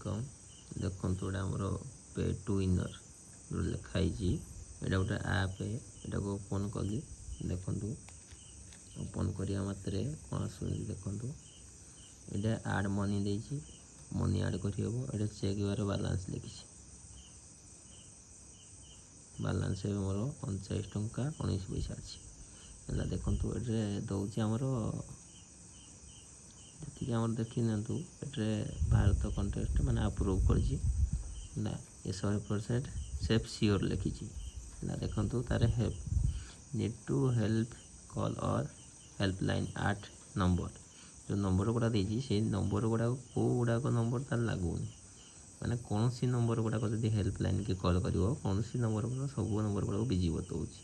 income देखो गोटे आमर पे टू विनर जो लिखाई यहाँ गोटे आप यहाँ को ओपन कली देखु ओपन करिया मात्रे कौन आसुची देखु ये आड मनी देछि मनी आड करहब ये चेक बार बालांस लिखी बालांस मोर 49 टंका 19 पैसा अच्छी है देखु ये दौर आमर जी आम देखी नियंतु ये भारत कंटेस्ट मैंने अप्रूव कर ये 100% सेफ सियोर लिखी देखु तार help need to help call और हेल्पलाइन 8 नंबर जो नंबर गुड़ा देती से नंबर गुड़ा कौ गुड़ाक नंबर तार लगुनि माने कौन सी नंबर गुड़ाक जब हेल्पलाइन के कॉल कर कौन सी नंबर गुड़ा सब नंबर गुड़ा बिजी बताऊँगी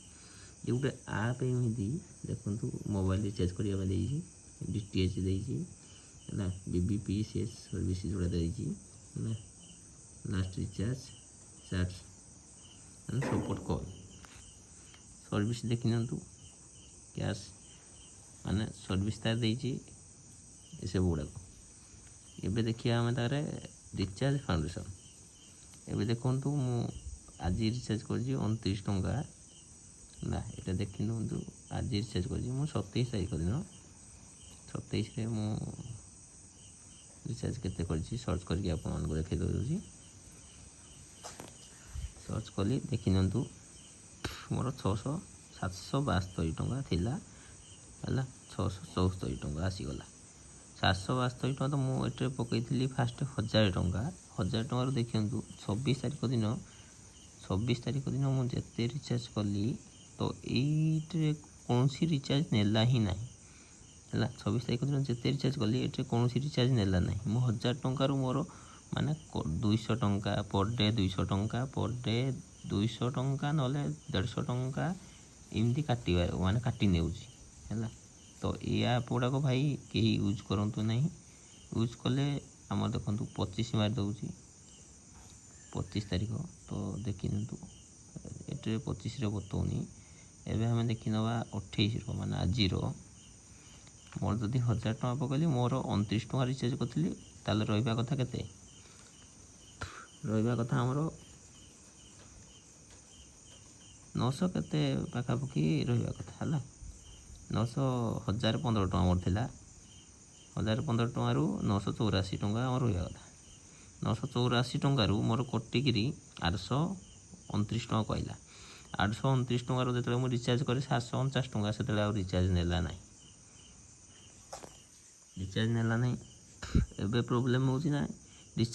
ये गोटे आप एमती देखु मोबाइल रिचार्ज करने DTH देगी है BBPS सर्विस जोड़ा देगी है last recharge charge support call service देखी नियंतु कैश माने सर्विस तार देगी ये सब गुड़ाक एवं देखिए आम तार रिचार्ज फाउंडेशन एवं देखु आज रिचार्ज कर 29 टंका ना ये देखी नियंतु आज रिचार्ज कर 27 तारीख दिन 27 रे मु रिचार्ज केते करछि सर्च करके आपन देखै दउछि सर्च कली देखि नंतु मोर 772 टंका थिला हला 674 टंका आसीगला 772 टंका तो मु एटे पकईथि फास्ट 1000 टंका 1000 टंका देखियंतु 26 तारीख दिन मु जेते रिचार्ज कली तो एइटे कौन सी रिचार्ज नेला ही नहीं है 26 तारीख दिन जिते रिचार्ज कली ये कौन रिचार्ज नेला ना मो 1000 टंकार मोर माने 200 टंका पर डे 200 टंका पर डे 200 टंका ना 150 टंका एमती काटिबार माने काटी नेउची है तो ये ऐप गुड़ाक भाई कहीं यूज करंतु नहीं यूज कले आम देखु 25 मार दउची 25 तारीख तो देखी नियंतु ये 25 रे बताऊनी एवं आम देखी नवा 28 माने आज मोर जदि 1000 टका पकली मोर 29 टका रिचार्ज करी ताले रहा कथा केते रहा कथा आमर 900 केते पाखापाखि रहा कथा है 900 1015 टका मोर थिला 1015 टकर 984 टका आम रहा कथा 984 टकर मोर कटिकी 829 टका कहला 829 टकर जो मुझे रिचार्ज करे 749 टका से रिचार्ज नेला ना रिचार्ज नेला नहीं एबे प्रॉब्लम होची ना